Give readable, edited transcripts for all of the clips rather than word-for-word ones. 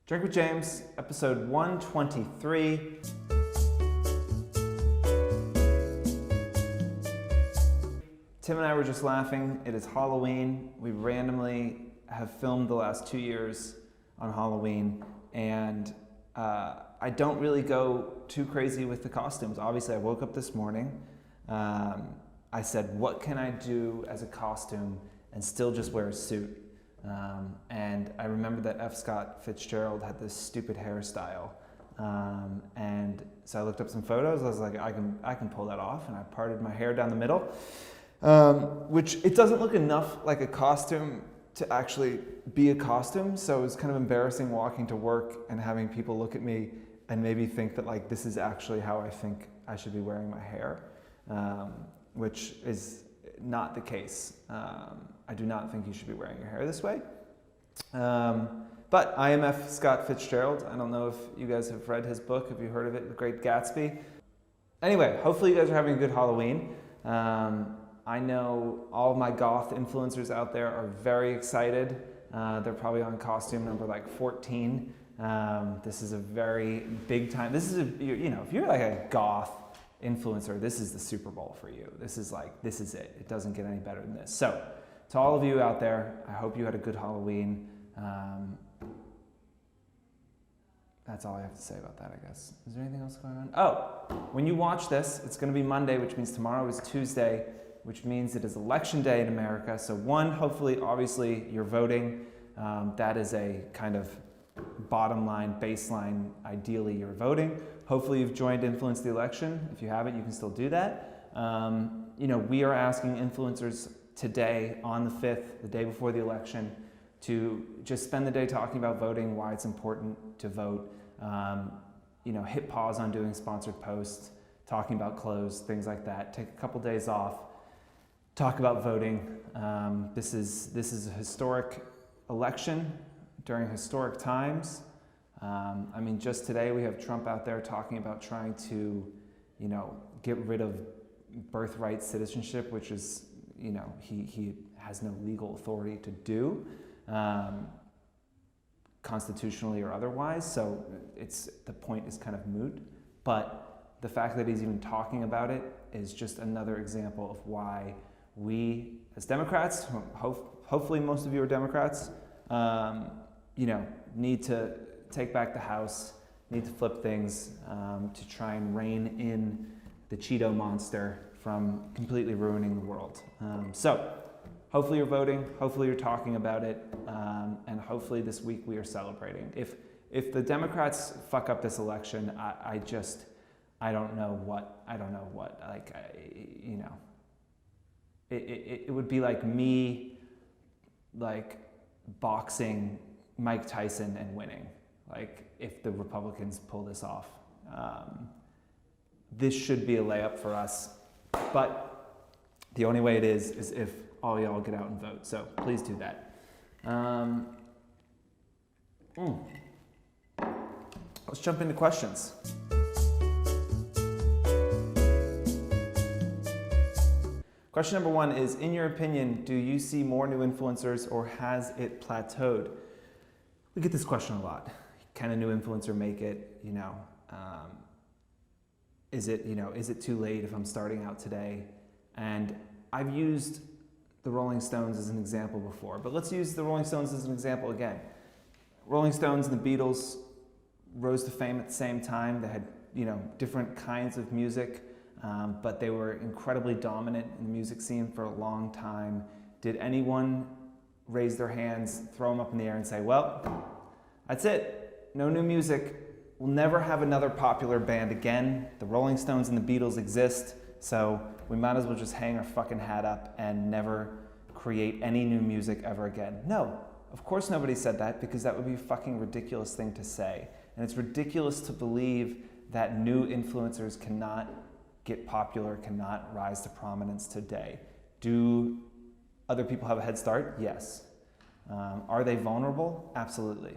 Drink with James, episode 123. Tim and I were just laughing. It is Halloween. We randomly have filmed the last 2 years on Halloween, and I don't really go too crazy with the costumes. Obviously, I woke up this morning. I said, what can I do as a costume and still just wear a suit? And I remember that F. Scott Fitzgerald had this stupid hairstyle. And so I looked up some photos. I was like, I can pull that off. And I parted my hair down the middle, which it doesn't look enough like a costume to actually be a costume. So it was kind of embarrassing walking to work and having people look at me and maybe think that like this is actually how I think I should be wearing my hair, which is not the case. I do not think you should be wearing your hair this way. But I am F. Scott Fitzgerald. I don't know if you guys have read his book. Have you heard of it, The Great Gatsby? Anyway, hopefully you guys are having a good Halloween. I know all of my goth influencers out there are very excited. They're probably on costume number like 14. This is a very big time. This is if you're like a goth influencer, this is the Super Bowl for you. This is it. It doesn't get any better than this. So, to all of you out there, I hope you had a good Halloween. That's all I have to say about that, I guess. Is there anything else going on? Oh, when you watch this, it's going to be Monday, which means tomorrow is Tuesday, which means it is election day in America. So hopefully, obviously, you're voting. That is a kind of bottom line, baseline. Ideally, you're voting. Hopefully, you've joined Influence the Election. If you haven't, you can still do that. We are asking influencers today on the 5th, the day before the election, to just spend the day talking about voting, why it's important to vote. Hit pause on doing sponsored posts, talking about clothes, things like that. Take a couple days off, talk about voting. This is a historic election during historic times. Just today we have Trump out there talking about trying to, get rid of birthright citizenship, which is, he has no legal authority to do, constitutionally or otherwise. So the point is kind of moot. But the fact that he's even talking about it is just another example of why we, as Democrats, hopefully most of you are Democrats, need to take back the House, need to flip things to try and rein in the Cheeto monster from completely ruining the world. So hopefully you're voting, hopefully you're talking about it, and hopefully this week we are celebrating. If the Democrats fuck up this election, I don't know what, it would be like me, boxing Mike Tyson and winning, if the Republicans pull this off. This should be a layup for us, but the only way it is if all y'all get out and vote. So please do that. Let's jump into questions. Question number 1 is, in your opinion, do you see more new influencers or has it plateaued? We get this question a lot. Can a new influencer make it? Is it too late if I'm starting out today? And I've used the Rolling Stones as an example before, but let's use the Rolling Stones as an example again. Rolling Stones and the Beatles rose to fame at the same time. They had, different kinds of music, but they were incredibly dominant in the music scene for a long time. Did anyone raise their hands, throw them up in the air and say, well, that's it, no new music. We'll never have another popular band again. The Rolling Stones and the Beatles exist, so we might as well just hang our fucking hat up and never create any new music ever again. No, of course nobody said that, because that would be a fucking ridiculous thing to say. And it's ridiculous to believe that new influencers cannot get popular, cannot rise to prominence today. Do other people have a head start? Yes. Are they vulnerable? Absolutely.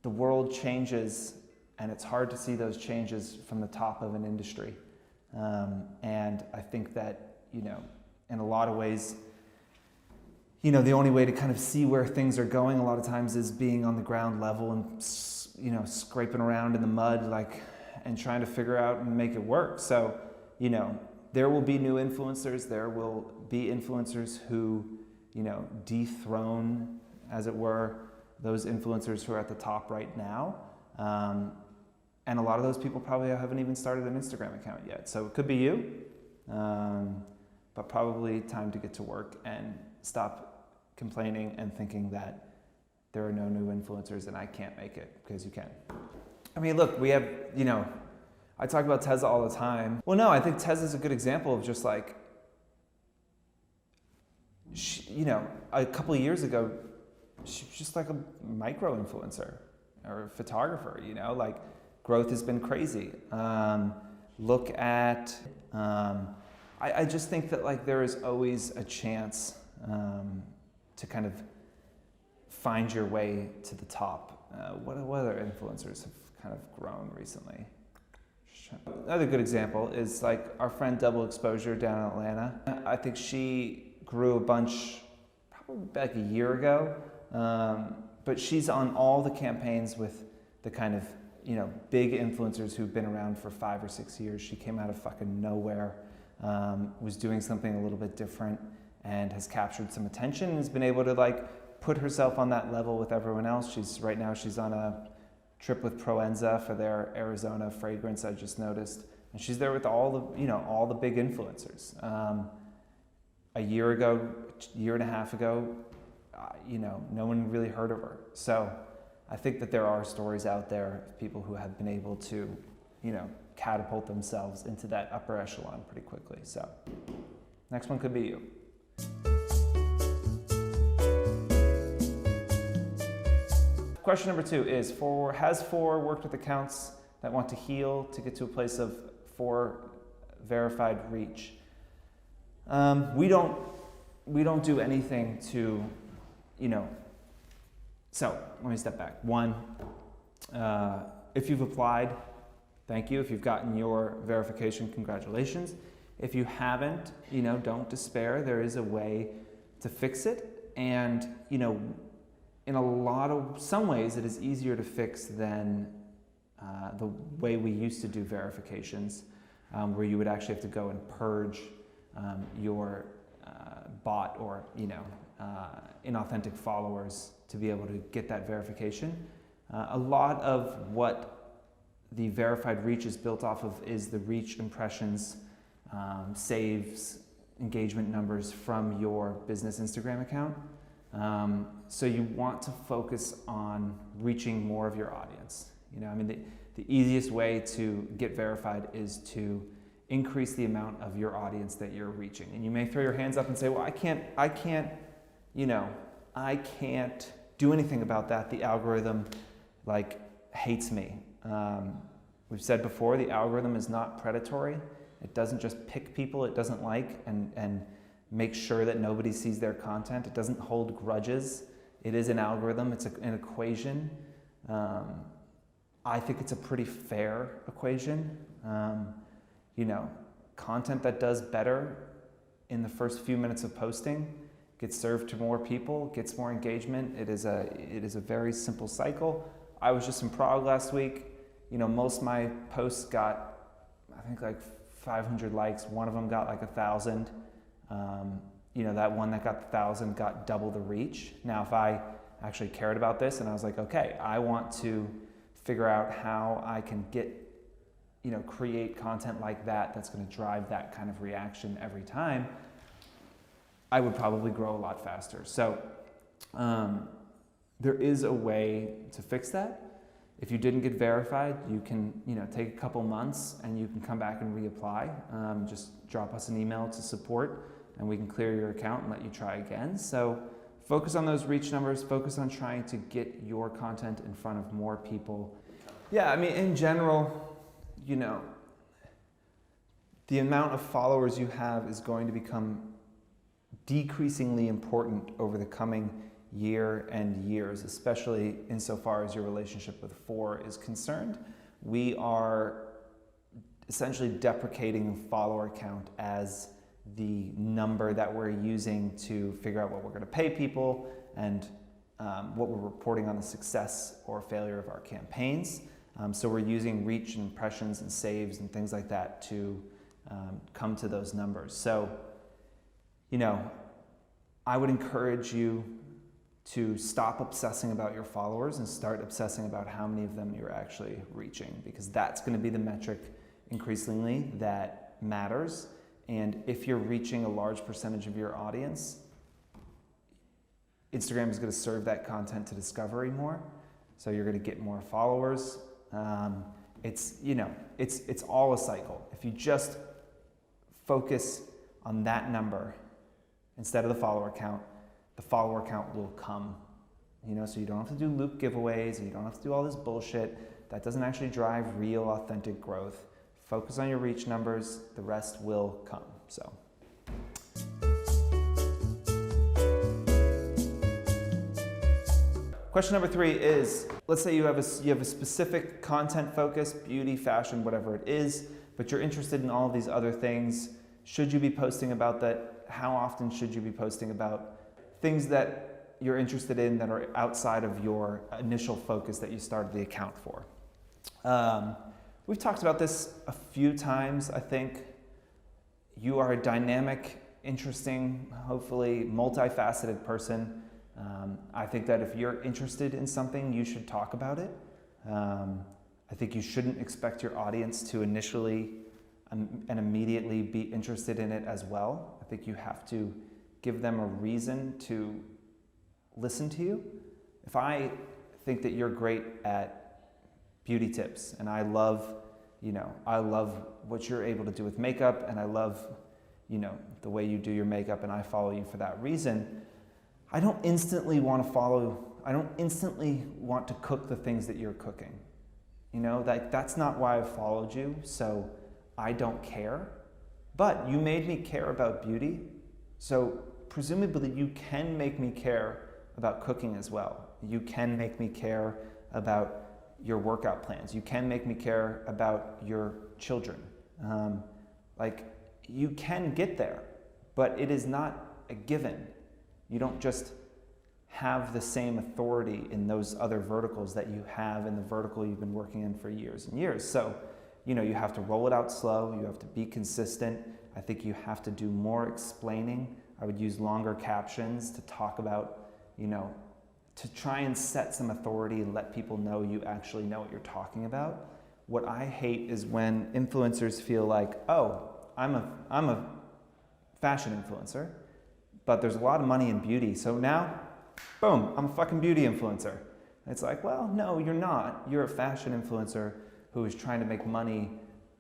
The world changes, and it's hard to see those changes from the top of an industry. And I think that, in a lot of ways, the only way to kind of see where things are going a lot of times is being on the ground level and, scraping around in the mud, and trying to figure out and make it work. So, there will be new influencers. There will be influencers who, dethrone, as it were, those influencers who are at the top right now. And a lot of those people probably haven't even started an Instagram account yet. So it could be you, but probably time to get to work and stop complaining and thinking that there are no new influencers and I can't make it, because you can. I mean, look, we have, I talk about Tezza all the time. Well, no, I think Tezza's a good example of just a couple of years ago, she was just like a micro influencer or a photographer, growth has been crazy. Look at, I just think that there is always a chance to kind of find your way to the top. What other influencers have kind of grown recently? Another good example is our friend Double Exposure down in Atlanta. I think she grew a bunch probably a year ago, but she's on all the campaigns with the kind of big influencers who've been around for 5 or 6 years. She came out of fucking nowhere, was doing something a little bit different, and has captured some attention and has been able to put herself on that level with everyone else. Right now she's on a trip with Proenza for their Arizona fragrance, I just noticed, and she's there with all the big influencers. A year and a half ago, no one really heard of her. So I think that there are stories out there of people who have been able to, catapult themselves into that upper echelon pretty quickly. So next one could be you. Question number 2 is, has Fohr worked with accounts that want to heal to get to a place of Fohr verified reach? We don't do anything to, so let me step back. One, if you've applied, thank you. If you've gotten your verification, congratulations. If you haven't, don't despair. There is a way to fix it. And, in some ways, it is easier to fix than the way we used to do verifications, where you would actually have to go and purge your bot or, inauthentic followers to be able to get that verification. A lot of what the verified reach is built off of is the reach, impressions, saves, engagement numbers from your business Instagram account. So you want to focus on reaching more of your audience. The easiest way to get verified is to increase the amount of your audience that you're reaching. And you may throw your hands up and say, well, I can't do anything about that. The algorithm hates me. We've said before, the algorithm is not predatory. It doesn't just pick people it doesn't like and make sure that nobody sees their content. It doesn't hold grudges. It is an algorithm. It's an equation. I think it's a pretty fair equation. Content that does better in the first few minutes of posting gets served to more people, gets more engagement. It is a very simple cycle. I was just in Prague last week. Most of my posts got, I think 500 likes. One of them got 1,000. That one that got 1,000 got double the reach. Now, if I actually cared about this and I was like, okay, I want to figure out how I can get, create content like that that's going to drive that kind of reaction every time, I would probably grow a lot faster. So there is a way to fix that. If you didn't get verified, you can take a couple months and you can come back and reapply. Just drop us an email to support and we can clear your account and let you try again. So focus on those reach numbers, focus on trying to get your content in front of more people. Yeah, in general, the amount of followers you have is going to become decreasingly important over the coming year and years, especially insofar as your relationship with Fohr is concerned. We are essentially deprecating follower count as the number that we're using to figure out what we're going to pay people and what we're reporting on the success or failure of our campaigns. So we're using reach and impressions and saves and things like that to come to those numbers. So, I would encourage you to stop obsessing about your followers and start obsessing about how many of them you're actually reaching, because that's going to be the metric increasingly that matters. And if you're reaching a large percentage of your audience, Instagram is going to serve that content to discovery more. So you're going to get more followers. It's all a cycle. If you just focus on that number instead of the follower count will come. So you don't have to do loop giveaways, and you don't have to do all this bullshit. That doesn't actually drive real, authentic growth. Focus on your reach numbers, the rest will come. So. Question number 3 is, let's say you have a specific content focus, beauty, fashion, whatever it is, but you're interested in all of these other things. Should you be posting about that? How often should you be posting about things that you're interested in that are outside of your initial focus that you started the account for? We've talked about this a few times. I think you are a dynamic, interesting, hopefully multifaceted person. I think that if you're interested in something, you should talk about it. I think you shouldn't expect your audience to initially and immediately be interested in it as well. I think you have to give them a reason to listen to you. If I think that you're great at beauty tips and I love what you're able to do with makeup, and I love, the way you do your makeup, and I follow you for that reason, I don't instantly want to cook the things that you're cooking. That's not why I followed you, so I don't care. But you made me care about beauty, so presumably you can make me care about cooking as well. You can make me care about your workout plans. You can make me care about your children. You can get there, but it is not a given. You don't just have the same authority in those other verticals that you have in the vertical you've been working in for years and years. So, you have to roll it out slow. You have to be consistent. I think you have to do more explaining. I would use longer captions to talk about, to try and set some authority and let people know you actually know what you're talking about. What I hate is when influencers feel like, oh, I'm a fashion influencer, but there's a lot of money in beauty, so now, boom, I'm a fucking beauty influencer. And it's like, well, no, you're not. You're a fashion influencer who is trying to make money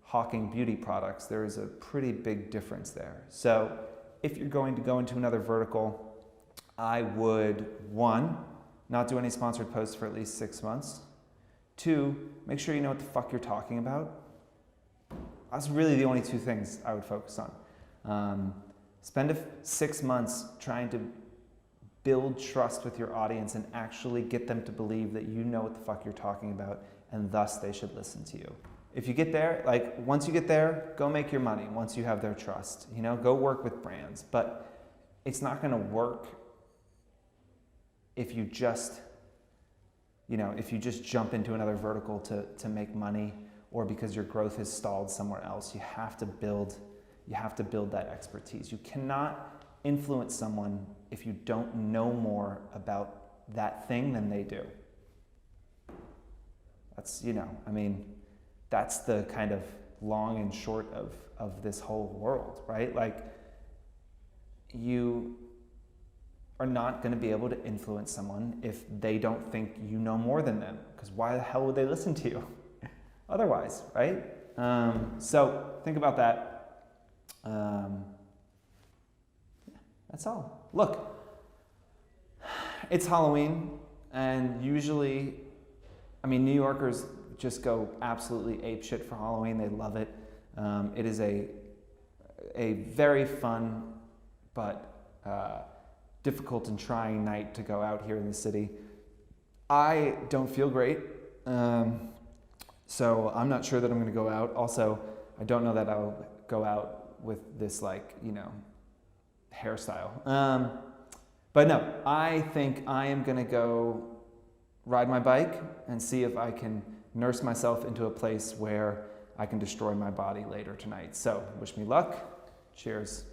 hawking beauty products. There is a pretty big difference there. So if you're going to go into another vertical, I would, 1, not do any sponsored posts for at least 6 months. 2, make sure you know what the fuck you're talking about. That's really the only 2 things I would focus on. Spend 6 months trying to build trust with your audience and actually get them to believe that you know what the fuck you're talking about, and thus they should listen to you. If you get there, once you get there, go make your money once you have their trust. Go work with brands. But it's not going to work if you just jump into another vertical to make money, or because your growth has stalled somewhere else. You have to build that expertise. You cannot influence someone if you don't know more about that thing than they do. That's the kind of long and short of this whole world, right? You are not going to be able to influence someone if they don't think you know more than them, because why the hell would they listen to you otherwise, right? So think about that. That's all. Look, it's Halloween, and usually, New Yorkers just go absolutely apeshit for Halloween. They love it. It is a very fun but difficult and trying night to go out here in the city. I don't feel great, so I'm not sure that I'm going to go out. Also, I don't know that I'll go out with this like, you know, hairstyle. But no, I think I am gonna go ride my bike and see if I can nurse myself into a place where I can destroy my body later tonight. So wish me luck. Cheers.